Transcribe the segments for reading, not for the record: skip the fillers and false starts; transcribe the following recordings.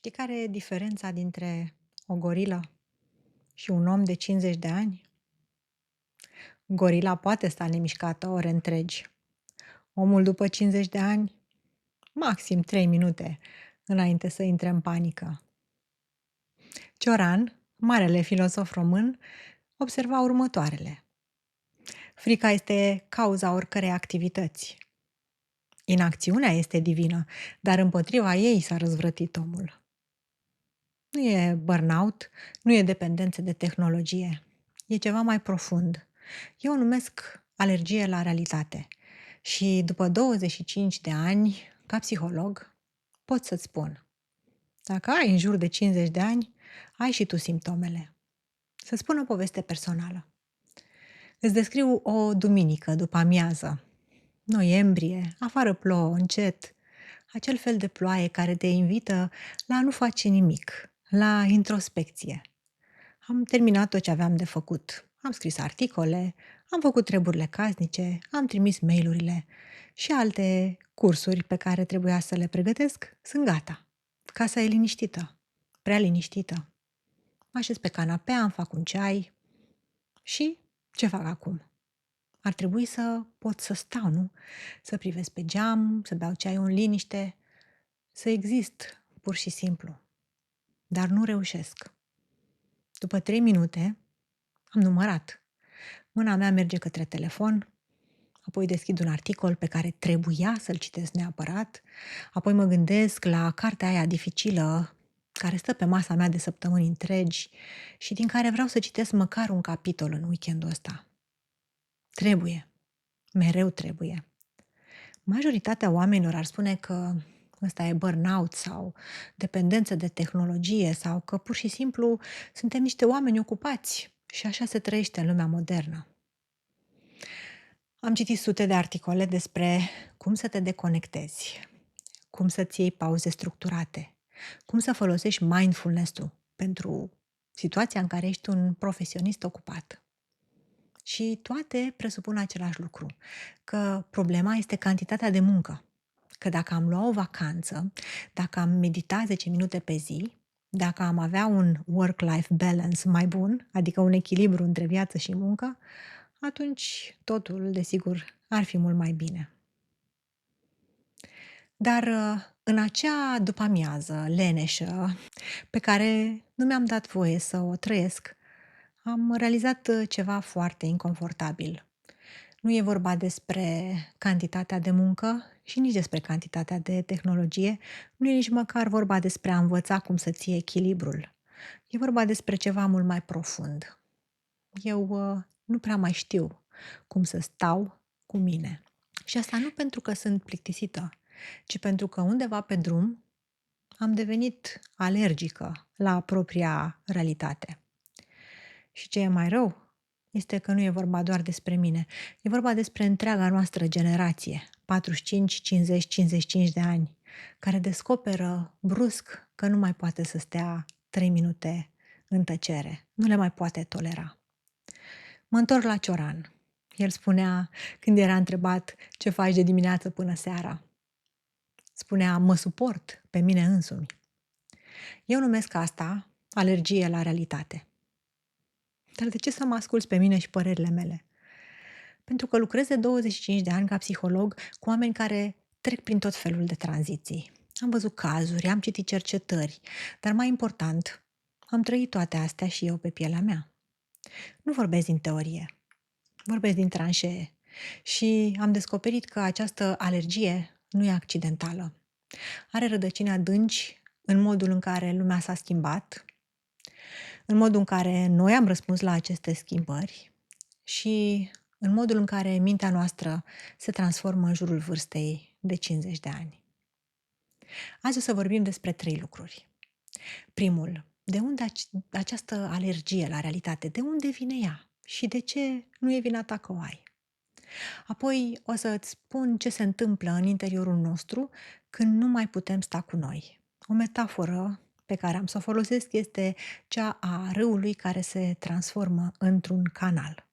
Știi care e diferența dintre o gorilă și un om de 50 de ani? Gorila poate sta nemișcată ore întregi. Omul după 50 de ani, maxim 3 minute înainte să intre în panică. Cioran, marele filosof român, observa următoarele. Frica este cauza oricărei activități. Inacțiunea este divină, dar împotriva ei s-a răzvrătit omul. Nu e burnout, nu e dependență de tehnologie. E ceva mai profund. Eu o numesc alergie la realitate. Și după 25 de ani, ca psiholog, pot să-ți spun. Dacă ai în jur de 50 de ani, ai și tu simptomele. Să-ți spun o poveste personală. Îți descriu o duminică după amiază. Noiembrie, afară plouă încet. Acel fel de ploaie care te invită la a nu face nimic, la introspecție. Am terminat tot ce aveam de făcut. Am scris articole, am făcut treburile casnice, am trimis mail-urile și alte cursuri pe care trebuia să le pregătesc sunt gata. Casa e liniștită, prea liniștită. Mă așez pe canapea, îmi fac un ceai și ce fac acum? Ar trebui să pot să stau, nu? Să privesc pe geam, să beau ceaiul în liniște, să exist, pur și simplu. Dar nu reușesc. După 3 minute, am numărat. Mâna mea merge către telefon, apoi deschid un articol pe care trebuia să-l citesc neapărat, apoi mă gândesc la cartea aia dificilă care stă pe masa mea de săptămâni întregi și din care vreau să citesc măcar un capitol în weekendul ăsta. Trebuie. Mereu trebuie. Majoritatea oamenilor ar spune că ăsta e burnout sau dependență de tehnologie sau că pur și simplu suntem niște oameni ocupați și așa se trăiește în lumea modernă. Am citit sute de articole despre cum să te deconectezi, cum să-ți iei pauze structurate, cum să folosești mindfulness-ul pentru situația în care ești un profesionist ocupat. Și toate presupun același lucru, că problema este cantitatea de muncă. Că dacă am lua o vacanță, dacă am medita 10 minute pe zi, dacă am avea un work-life balance mai bun, adică un echilibru între viață și muncă, atunci totul, desigur, ar fi mult mai bine. Dar în acea după-amiază leneșă, pe care nu mi-am dat voie să o trăiesc, am realizat ceva foarte inconfortabil. Nu e vorba despre cantitatea de muncă și nici despre cantitatea de tehnologie, nu e nici măcar vorba despre a învăța cum să ții echilibrul. E vorba despre ceva mult mai profund. Eu nu prea mai știu cum să stau cu mine. Și asta nu pentru că sunt plictisită, ci pentru că undeva pe drum am devenit alergică la propria realitate. Și ce e mai rău este că nu e vorba doar despre mine, e vorba despre întreaga noastră generație, 45, 50, 55 de ani, care descoperă brusc că nu mai poate să stea 3 minute în tăcere, nu le mai poate tolera. Mă întorc la Cioran. El spunea, când era întrebat ce faci de dimineață până seara, spunea, mă suport pe mine însumi. Eu numesc asta alergie la realitate. Dar de ce să mă asculți pe mine și părerile mele? Pentru că lucrez de 25 de ani ca psiholog cu oameni care trec prin tot felul de tranziții. Am văzut cazuri, am citit cercetări, dar mai important, am trăit toate astea și eu pe pielea mea. Nu vorbesc din teorie, vorbesc din tranșee și am descoperit că această alergie nu e accidentală. Are rădăcini adânci în modul în care lumea s-a schimbat, în modul în care noi am răspuns la aceste schimbări și în modul în care mintea noastră se transformă în jurul vârstei de 50 de ani. Azi o să vorbim despre 3 lucruri. Primul, de unde această alergie la realitate? De unde vine ea? Și de ce nu e vina ta că o ai? Apoi o să îți spun ce se întâmplă în interiorul nostru când nu mai putem sta cu noi. O metaforă pe care am să o folosesc este cea a râului care se transformă într-un canal.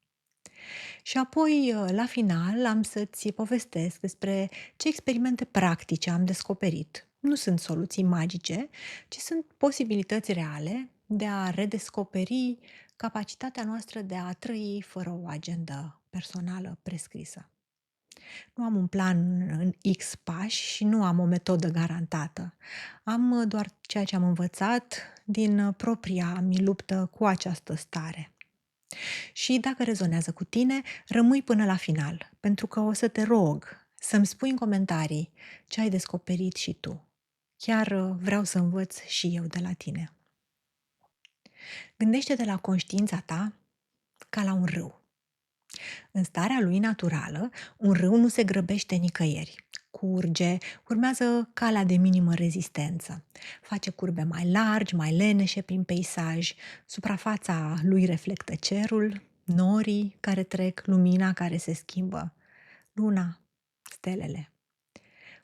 Și apoi, la final, am să-ți povestesc despre ce experimente practice am descoperit Nu sunt soluții magice, ci sunt posibilități reale de a redescoperi capacitatea noastră de a trăi fără o agendă personală prescrisă. Nu am un plan în X pași și nu am o metodă garantată. Am doar ceea ce am învățat din propria mi luptă cu această stare. Și dacă rezonează cu tine, rămâi până la final, pentru că o să te rog să-mi spui în comentarii ce ai descoperit și tu. Chiar vreau să învăț și eu de la tine. Gândește-te la conștiința ta ca la un râu. În starea lui naturală, un râu nu se grăbește nicăieri. Curge, urmează calea de minimă rezistență. Face curbe mai largi, mai leneșe prin peisaj, suprafața lui reflectă cerul, norii care trec, lumina care se schimbă, luna, stelele.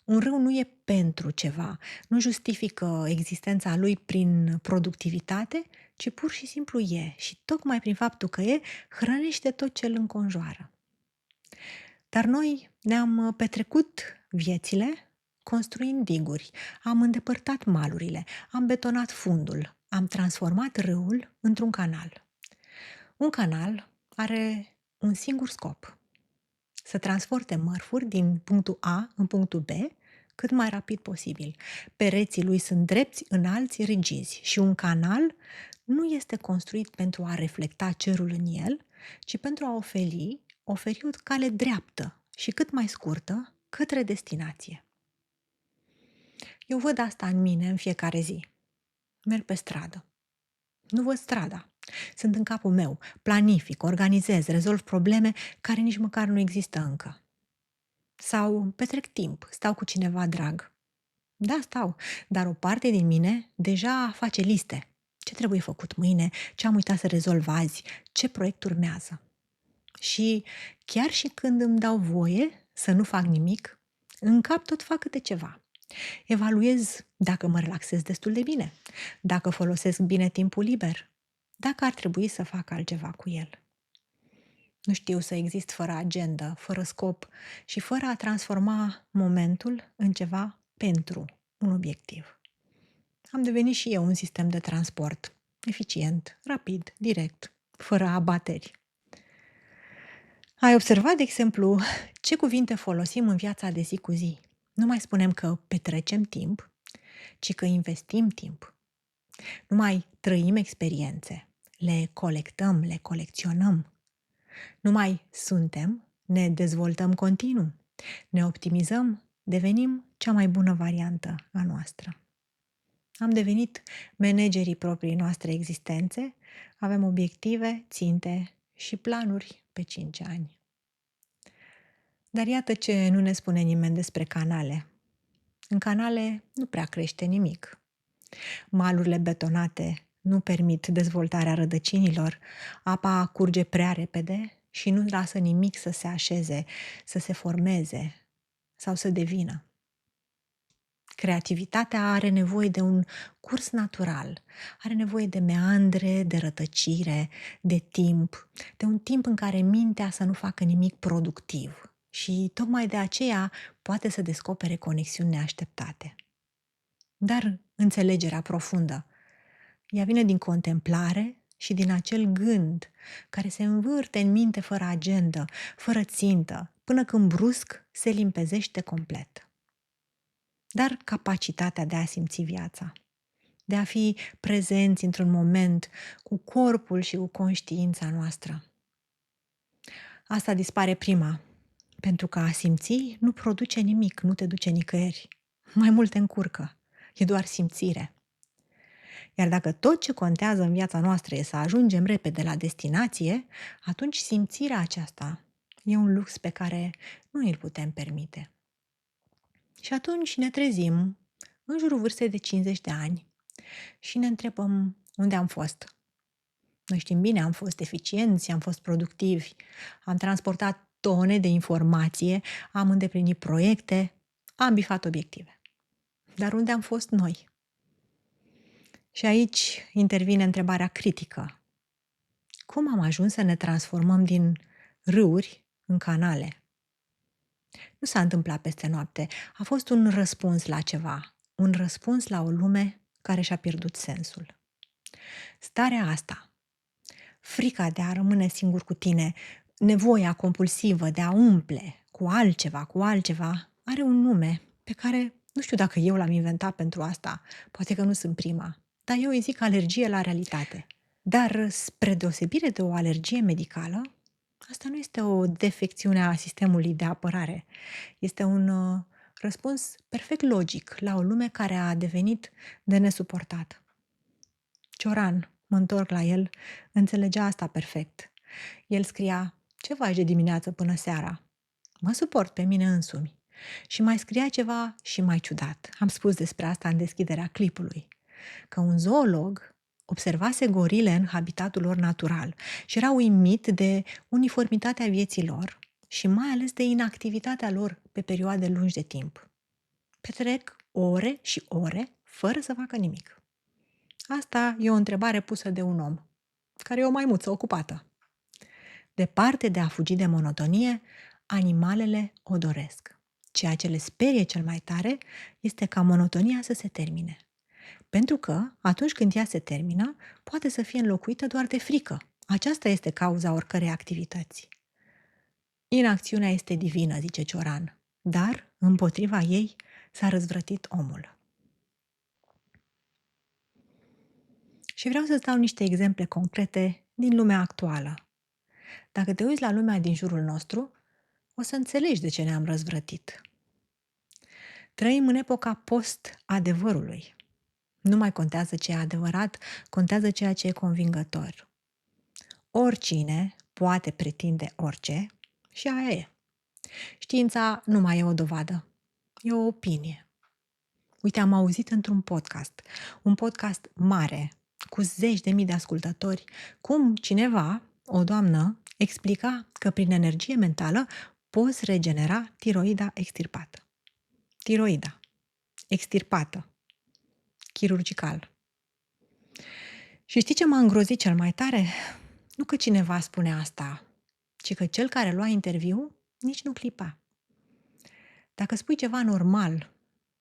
Un râu nu e pentru ceva, nu justifică existența lui prin productivitate, ci pur și simplu e și tocmai prin faptul că e, hrănește tot ce îl înconjoară. Dar noi ne-am petrecut viețile construind diguri, am îndepărtat malurile, am betonat fundul, am transformat râul într-un canal. Un canal are un singur scop: să transporte mărfuri din punctul A în punctul B cât mai rapid posibil. Pereții lui sunt drepți, înalți, rigizi și un canal nu este construit pentru a reflecta cerul în el, ci pentru a oferi o cale dreaptă și cât mai scurtă către destinație. Eu văd asta în mine în fiecare zi. Merg pe stradă. Nu văd strada. Sunt în capul meu, planific, organizez, rezolv probleme care nici măcar nu există încă. Sau petrec timp, stau cu cineva drag. Da, stau, dar o parte din mine deja face liste. Ce trebuie făcut mâine, ce am uitat să rezolv azi, ce proiect urmează. Și chiar și când îmi dau voie să nu fac nimic, în cap tot fac câte ceva. Evaluez dacă mă relaxez destul de bine, dacă folosesc bine timpul liber, dacă ar trebui să fac altceva cu el. Nu știu să exist fără agendă, fără scop și fără a transforma momentul în ceva pentru un obiectiv. Am devenit și eu un sistem de transport eficient, rapid, direct, fără abateri. Ai observat, de exemplu, ce cuvinte folosim în viața de zi cu zi? Nu mai spunem că petrecem timp, ci că investim timp. Nu mai trăim experiențe, le colectăm, le colecționăm. Nu mai suntem, ne dezvoltăm continuu, ne optimizăm, devenim cea mai bună variantă a noastră. Am devenit managerii proprii noastre existențe, avem obiective, ținte și planuri pe 5 ani. Dar iată ce nu ne spune nimeni despre canale. În canale nu prea crește nimic. Malurile betonate nu permit dezvoltarea rădăcinilor, apa curge prea repede și nu lasă nimic să se așeze, să se formeze sau să devină. Creativitatea are nevoie de un curs natural, are nevoie de meandre, de rătăcire, de timp, de un timp în care mintea să nu facă nimic productiv și tocmai de aceea poate să descopere conexiuni neașteptate. Dar înțelegerea profundă, ea vine din contemplare și din acel gând care se învârte în minte fără agendă, fără țintă, până când brusc se limpezește complet. Dar capacitatea de a simți viața, de a fi prezenți într-un moment cu corpul și cu conștiința noastră. Asta dispare prima, pentru că a simți nu produce nimic, nu te duce nicăieri. Mai mult te încurcă, e doar simțire. Iar dacă tot ce contează în viața noastră e să ajungem repede la destinație, atunci simțirea aceasta e un lux pe care nu îl putem permite. Și atunci ne trezim în jurul vârstei de 50 de ani și ne întrebăm unde am fost. Noi știm bine, am fost eficienți, am fost productivi, am transportat tone de informație, am îndeplinit proiecte, am bifat obiective. Dar unde am fost noi? Și aici intervine întrebarea critică. Cum am ajuns să ne transformăm din râuri în canale? Nu s-a întâmplat peste noapte, a fost un răspuns la ceva, un răspuns la o lume care și-a pierdut sensul. Starea asta, frica de a rămâne singur cu tine, nevoia compulsivă de a umple cu altceva, are un nume pe care nu știu dacă eu l-am inventat pentru asta, poate că nu sunt prima, dar eu îi zic alergie la realitate. Dar spre deosebire de o alergie medicală, asta nu este o defecțiune a sistemului de apărare. Este un răspuns perfect logic la o lume care a devenit de nesuportat. Cioran, mă întorc la el, înțelegea asta perfect. El scria, ce faci de dimineață până seara? Mă suport pe mine însumi. Și mai scria ceva și mai ciudat. Am spus despre asta în deschiderea clipului. Că un zoolog observase gorile în habitatul lor natural și era uimit de uniformitatea vieții lor și mai ales de inactivitatea lor pe perioade lungi de timp. Petrec ore și ore fără să facă nimic. Asta e o întrebare pusă de un om, care e o maimuță ocupată. Departe de a fugi de monotonie, animalele o doresc. Ceea ce le sperie cel mai tare este ca monotonia să se termine. Pentru că, atunci când ea se termină, poate să fie înlocuită doar de frică. Aceasta este cauza oricărei activități. Inacțiunea este divină, zice Cioran, dar, împotriva ei, s-a răzvrătit omul. Și vreau să-ți dau niște exemple concrete din lumea actuală. Dacă te uiți la lumea din jurul nostru, o să înțelegi de ce ne-am răzvrătit. Trăim în epoca post-adevărului. Nu mai contează ce e adevărat, contează ceea ce e convingător. Oricine poate pretinde orice și aia e. Știința nu mai e o dovadă, e o opinie. Uite, am auzit într-un podcast, un podcast mare, cu 10.000 de ascultători, cum cineva, o doamnă, explica că prin energie mentală poți regenera tiroida extirpată. Tiroida extirpată, chirurgical. Și știi ce m-a îngrozit cel mai tare? Nu că cineva spune asta, ci că cel care lua interviu nici nu clipa. Dacă spui ceva normal,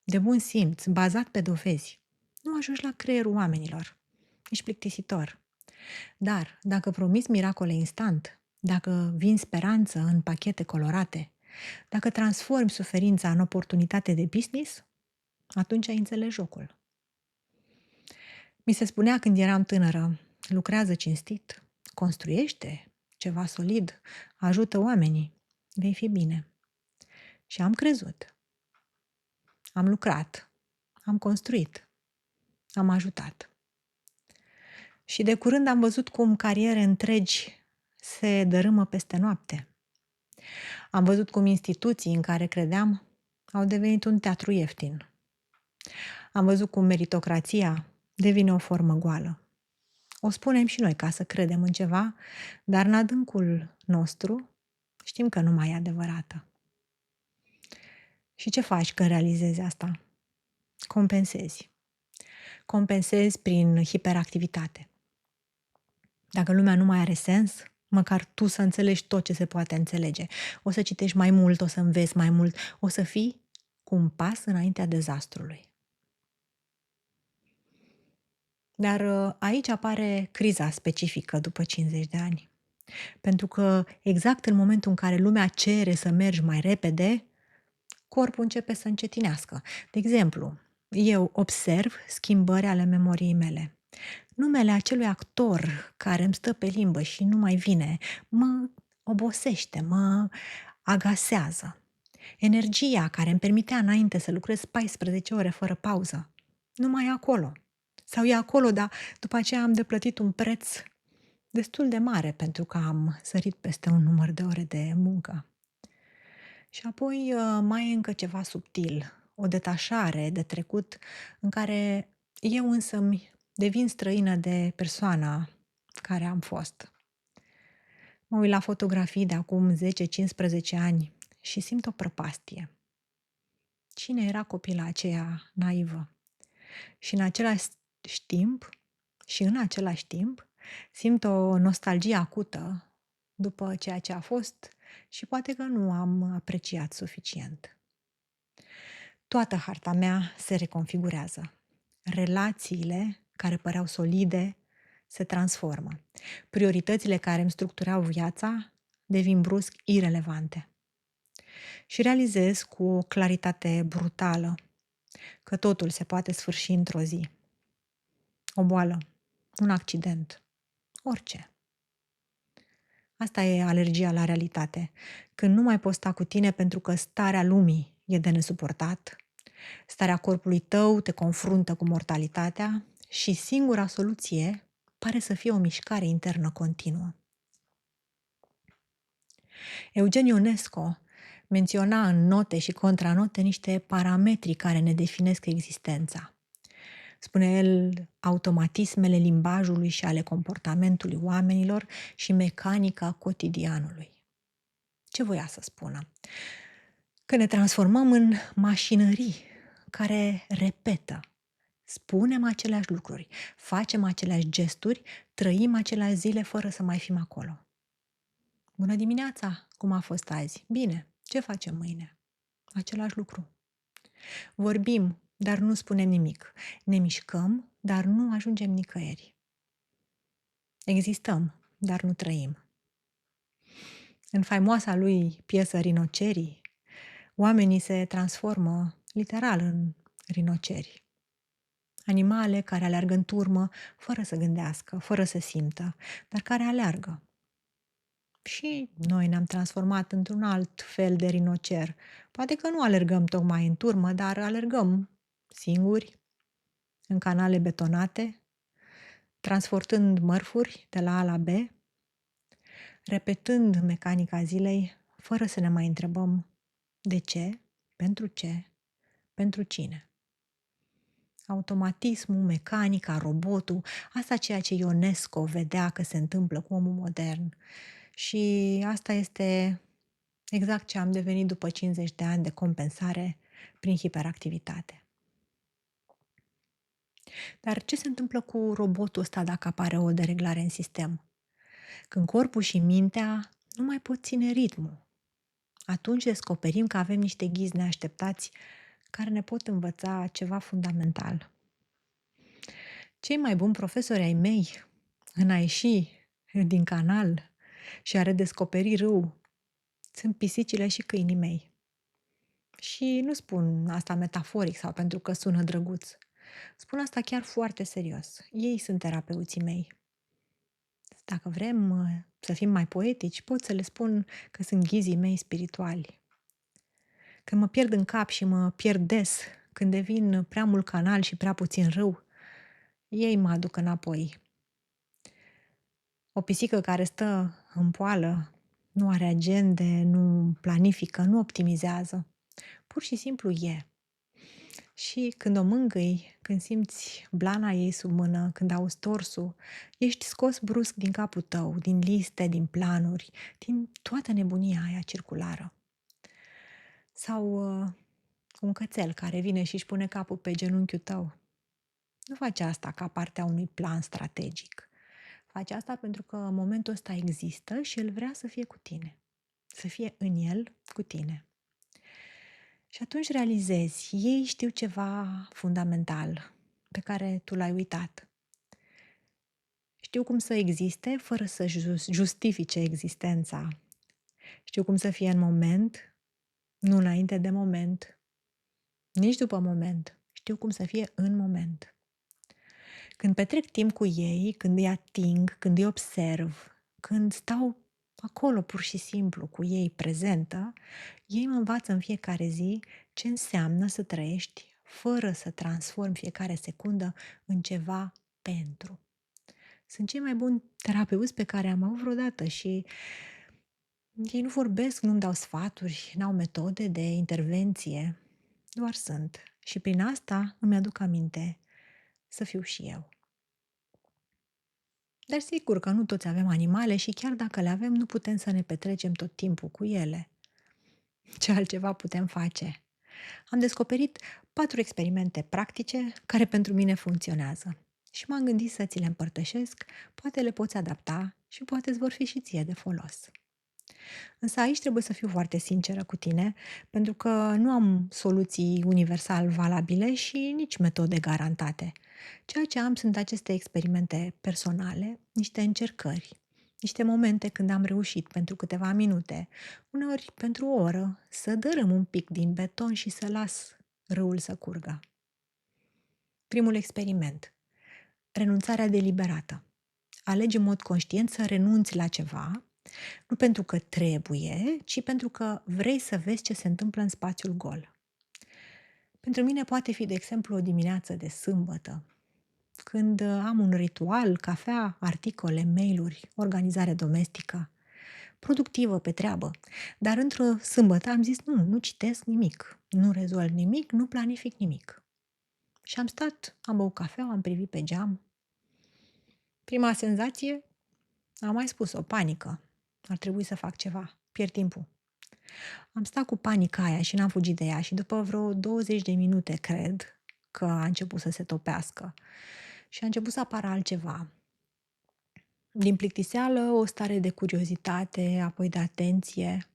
de bun simț, bazat pe dovezi, nu ajungi la creierul oamenilor. Ești plictisitor. Dar dacă promiți miracole instant, dacă vin speranță în pachete colorate, dacă transformi suferința în oportunitate de business, atunci ai înțeles jocul. Mi se spunea când eram tânără, lucrează cinstit, construiește ceva solid, ajută oamenii, vei fi bine. Și am crezut. Am lucrat, am construit, am ajutat. Și de curând am văzut cum cariere întregi se dărâmă peste noapte. Am văzut cum instituții în care credeam au devenit un teatru ieftin. Am văzut cum meritocrația devine o formă goală. O spunem și noi ca să credem în ceva, dar în adâncul nostru știm că nu mai e adevărată. Și ce faci când realizezi asta? Compensezi. Compensezi prin hiperactivitate. Dacă lumea nu mai are sens, măcar tu să înțelegi tot ce se poate înțelege. O să citești mai mult, o să înveți mai mult, o să fii cu un pas înaintea dezastrului. Dar aici apare criza specifică după 50 de ani. Pentru că exact în momentul în care lumea cere să mergi mai repede, corpul începe să încetinească. De exemplu, eu observ schimbări ale memoriei mele. Numele acelui actor care îmi stă pe limbă și nu mai vine, mă obosește, mă agasează. Energia care îmi permitea înainte să lucrez 14 ore fără pauză, nu mai e acolo. Sau e acolo, dar după aceea am de plătit un preț destul de mare pentru că am sărit peste un număr de ore de muncă. Și apoi mai e încă ceva subtil, o detașare de trecut în care eu însămi devin străină de persoana care am fost. Mă uit la fotografii de acum 10-15 ani și simt o prăpastie. Cine era copila aceea naivă? Și în același timp simt o nostalgie acută după ceea ce a fost și poate că nu am apreciat suficient. Toată harta mea se reconfigurează. Relațiile care păreau solide se transformă. Prioritățile care îmi structurau viața devin brusc irelevante. Și realizez cu o claritate brutală că totul se poate sfârși într-o zi. O boală, un accident, orice. Asta e alergia la realitate. Când nu mai poți sta cu tine pentru că starea lumii e de nesuportat, starea corpului tău te confruntă cu mortalitatea și singura soluție pare să fie o mișcare internă continuă. Eugen Ionesco menționa în note și contranote niște parametri care ne definesc existența. Spune el, automatismele limbajului și ale comportamentului oamenilor și mecanica cotidianului. Ce voia să spună? Că ne transformăm în mașinării care repetă. Spunem aceleași lucruri, facem aceleași gesturi, trăim aceleași zile fără să mai fim acolo. Bună dimineața! Cum a fost azi? Bine! Ce facem mâine? Același lucru. Vorbim, dar nu spunem nimic. Ne mișcăm, dar nu ajungem nicăieri. Existăm, dar nu trăim. În faimoasa lui piesă Rinocerii, oamenii se transformă literal în rinoceri. Animale care aleargă în turmă fără să gândească, fără să simtă, dar care aleargă. Și noi ne-am transformat într-un alt fel de rinocer. Poate că nu alergăm tocmai în turmă, dar alergăm singuri, în canale betonate, transportând mărfuri de la A la B, repetând mecanica zilei, fără să ne mai întrebăm de ce, pentru cine. Automatismul, mecanica, robotul, asta ceea ce Ionesco vedea că se întâmplă cu omul modern. Și asta este exact ce am devenit după 50 de ani de compensare prin hiperactivitate. Dar ce se întâmplă cu robotul ăsta dacă apare o dereglare în sistem? Când corpul și mintea nu mai pot ține ritmul, atunci descoperim că avem niște ghizi neașteptați care ne pot învăța ceva fundamental. Cei mai buni profesori ai mei în a ieși din canal și a redescoperi râu sunt pisicile și câinii mei. Și nu spun asta metaforic sau pentru că sună drăguț. Spun asta chiar foarte serios. Ei sunt terapeuții mei. Dacă vrem să fim mai poetici, pot să le spun că sunt ghizii mei spirituali. Când mă pierd în cap și mă pierd des, când devin prea mult canal și prea puțin râu, ei mă aduc înapoi. O pisică care stă în poală nu are agende, nu planifică, nu optimizează. Pur și simplu e. Și când o mângâi, când simți blana ei sub mână, când auzi torsul, ești scos brusc din capul tău, din liste, din planuri, din toată nebunia aia circulară. Sau un cățel care vine și își pune capul pe genunchiul tău. Nu face asta ca parte a unui plan strategic. Face asta pentru că momentul ăsta există și el vrea să fie cu tine. Să fie în el cu tine. Și atunci realizezi, ei știu ceva fundamental pe care tu l-ai uitat. Știu cum să existe fără să justifice existența. Știu cum să fie în moment, nu înainte de moment, nici după moment. Știu cum să fie în moment. Când petrec timp cu ei, când îi ating, când îi observ, când stau acolo pur și simplu cu ei prezentă, ei mă învață în fiecare zi ce înseamnă să trăiești fără să transformi fiecare secundă în ceva pentru. Sunt cei mai buni terapeuți pe care am avut vreodată și ei nu vorbesc, nu-mi dau sfaturi, n-au metode de intervenție, doar sunt. Și prin asta îmi aduc aminte să fiu și eu. Dar sigur că nu toți avem animale și chiar dacă le avem, nu putem să ne petrecem tot timpul cu ele. Ce altceva putem face? Am descoperit 4 experimente practice care pentru mine funcționează. Și m-am gândit să ți le împărtășesc, poate le poți adapta și poate îți vor fi și ție de folos. Însă aici trebuie să fiu foarte sinceră cu tine, pentru că nu am soluții universal valabile și nici metode garantate. Ceea ce am sunt aceste experimente personale, niște încercări, niște momente când am reușit pentru câteva minute, uneori pentru o oră, să dărâm un pic din beton și să las râul să curgă. Primul experiment. Renunțarea deliberată. Alegi în mod conștient să renunți la ceva, nu pentru că trebuie, ci pentru că vrei să vezi ce se întâmplă în spațiul gol. Pentru mine poate fi, de exemplu, o dimineață de sâmbătă, când am un ritual, cafea, articole, mail-uri, organizare domestică, productivă pe treabă. Dar într-o sâmbătă am zis, nu citesc nimic, nu rezolv nimic, nu planific nimic. Și am stat, am băut cafea, am privit pe geam. Prima senzație, am mai spus-o, panică. Ar trebui să fac ceva, pierd timpul. Am stat cu panica aia și n-am fugit de ea și după vreo 20 de minute, cred, că a început să se topească și a început să apară altceva. Din plictiseală, o stare de curiozitate, apoi de atenție.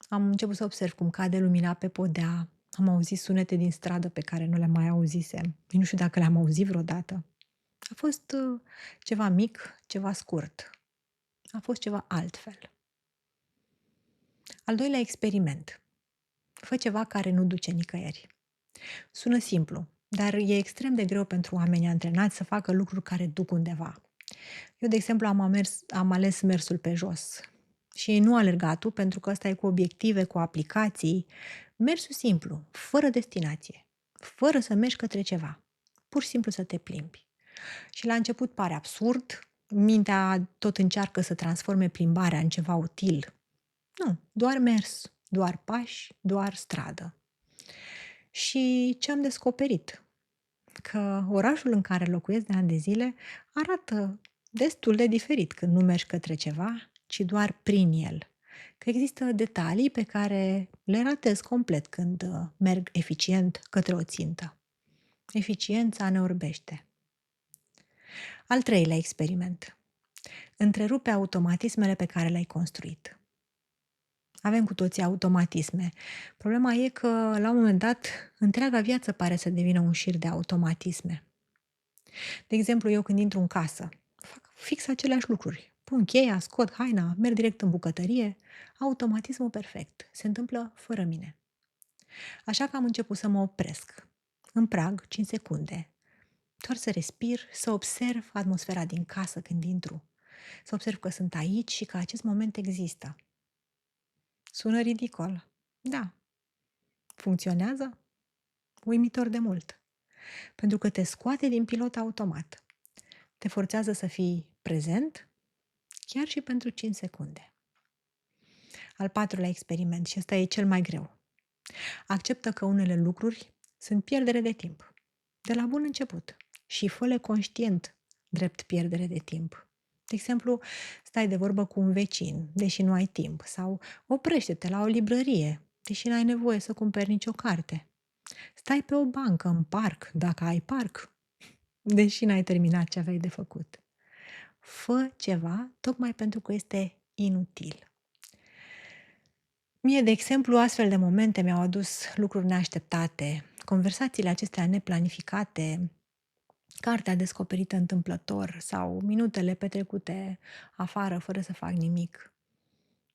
Am început să observ cum cade lumina pe podea, am auzit sunete din stradă pe care nu le mai auzisem. Nu știu dacă le-am auzit vreodată. A fost ceva mic, ceva scurt. A fost ceva altfel. Al doilea experiment. Fă ceva care nu duce nicăieri. Sună simplu, dar e extrem de greu pentru oamenii antrenați să facă lucruri care duc undeva. Eu, de exemplu, am ales mersul pe jos și nu alergatul, pentru că ăsta e cu obiective, cu aplicații. Mersul simplu, fără destinație, fără să mergi către ceva. Pur și simplu să te plimbi. Și la început pare absurd, mintea tot încearcă să transforme plimbarea în ceva util. Nu, doar mers, doar pași, doar stradă. Și ce am descoperit? Că orașul în care locuiesc de ani de zile arată destul de diferit când nu mergi către ceva, ci doar prin el. Că există detalii pe care le ratez complet când merg eficient către o țintă. Eficiența ne orbește. Al treilea experiment. Întrerupe automatismele pe care le-ai construit. Avem cu toții automatisme. Problema e că, la un moment dat, întreaga viață pare să devină un șir de automatisme. De exemplu, eu când intru în casă, fac fix aceleași lucruri. Pun cheia, scot haina, merg direct în bucătărie. Automatismul perfect. Se întâmplă fără mine. Așa că am început să mă opresc. În prag, 5 secunde. Doar să respir, să observ atmosfera din casă când intru. Să observ că sunt aici și că acest moment există. Sună ridicol. Da. Funcționează? Uimitor de mult. Pentru că te scoate din pilot automat. Te forțează să fii prezent, chiar și pentru 5 secunde. Al patrulea experiment, și ăsta e cel mai greu. Acceptă că unele lucruri sunt pierdere de timp. De la bun început. Și fă-le conștient drept pierdere de timp. De exemplu, stai de vorbă cu un vecin, deși nu ai timp, sau oprește-te la o librărie, deși n-ai nevoie să cumperi nicio carte. Stai pe o bancă în parc, dacă ai parc, deși n-ai terminat ce aveai de făcut. Fă ceva tocmai pentru că este inutil. Mie, de exemplu, astfel de momente mi-au adus lucruri neașteptate, conversațiile acestea neplanificate, cartea descoperită întâmplător sau minutele petrecute afară fără să fac nimic.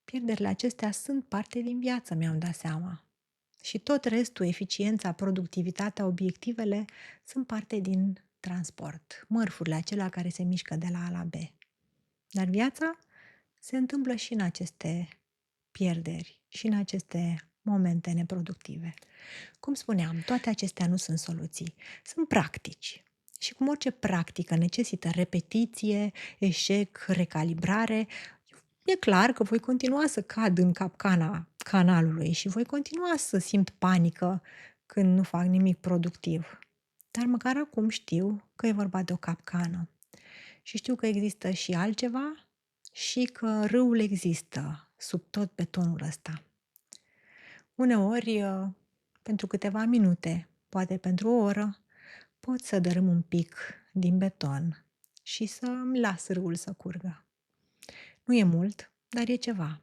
Pierderile acestea sunt parte din viață, mi-am dat seama. Și tot restul, eficiența, productivitatea, obiectivele, sunt parte din transport. Mărfurile acelea care se mișcă de la A la B. Dar viața se întâmplă și în aceste pierderi și în aceste momente neproductive. Cum spuneam, toate acestea nu sunt soluții, sunt practici. Și cum orice practică necesită repetiție, eșec, recalibrare, e clar că voi continua să cad în capcana canalului și voi continua să simt panică când nu fac nimic productiv. Dar măcar acum știu că e vorba de o capcană. Și știu că există și altceva și că râul există sub tot betonul ăsta. Uneori, pentru câteva minute, poate pentru o oră, pot să dărâm un pic din beton și să-mi las râul să curgă. Nu e mult, dar e ceva.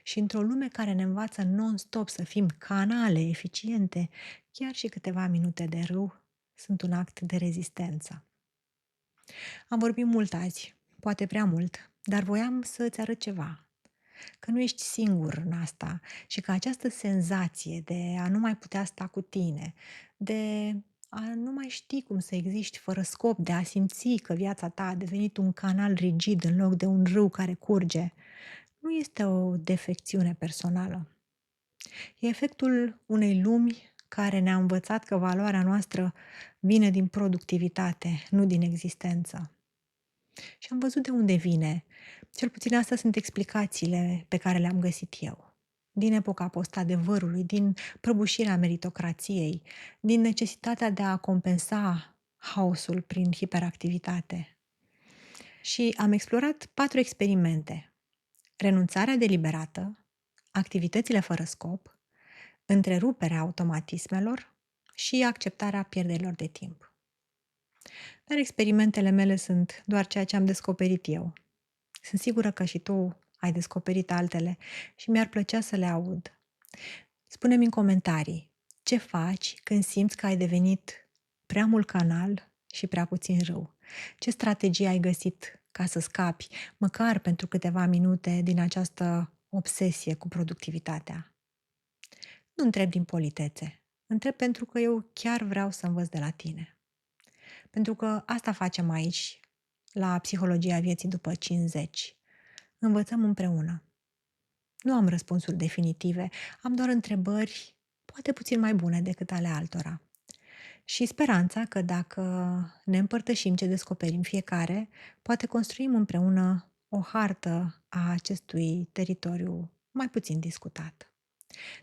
Și într-o lume care ne învață non-stop să fim canale eficiente, chiar și câteva minute de râu sunt un act de rezistență. Am vorbit mult azi, poate prea mult, dar voiam să-ți arăt ceva. Că nu ești singur în asta și că această senzație de a nu mai putea sta cu tine, de a nu mai ști cum să existi fără scop, de a simți că viața ta a devenit un canal rigid în loc de un râu care curge, nu este o defecțiune personală. E efectul unei lumi care ne-a învățat că valoarea noastră vine din productivitate, nu din existență. Și am văzut de unde vine. Cel puțin astea sunt explicațiile pe care le-am găsit eu. Din epoca post-adevărului, din prăbușirea meritocrației, din necesitatea de a compensa haosul prin hiperactivitate. Și am explorat 4 experimente. Renunțarea deliberată, activitățile fără scop, întreruperea automatismelor și acceptarea pierderilor de timp. Dar experimentele mele sunt doar ceea ce am descoperit eu. Sunt sigură că și tu ai descoperit altele și mi-ar plăcea să le aud. Spune-mi în comentarii ce faci când simți că ai devenit prea mult canal și prea puțin râu. Ce strategie ai găsit ca să scapi, măcar pentru câteva minute, din această obsesie cu productivitatea? Nu întreb din politețe. Întreb pentru că eu chiar vreau să învăț de la tine. Pentru că asta facem aici, la Psihologia Vieții după 50. Învățăm împreună. Nu am răspunsuri definitive, am doar întrebări, poate puțin mai bune decât ale altora. Și speranța că dacă ne împărtășim ce descoperim fiecare, poate construim împreună o hartă a acestui teritoriu mai puțin discutat.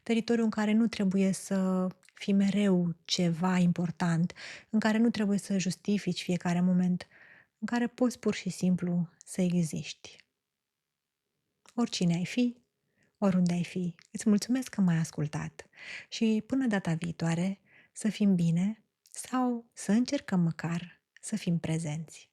Teritoriu în care nu trebuie să fii mereu ceva important, în care nu trebuie să justifici fiecare moment, în care poți pur și simplu să existi. Oricine ai fi, oriunde ai fi, îți mulțumesc că m-ai ascultat și până data viitoare să fim bine sau să încercăm măcar să fim prezenți.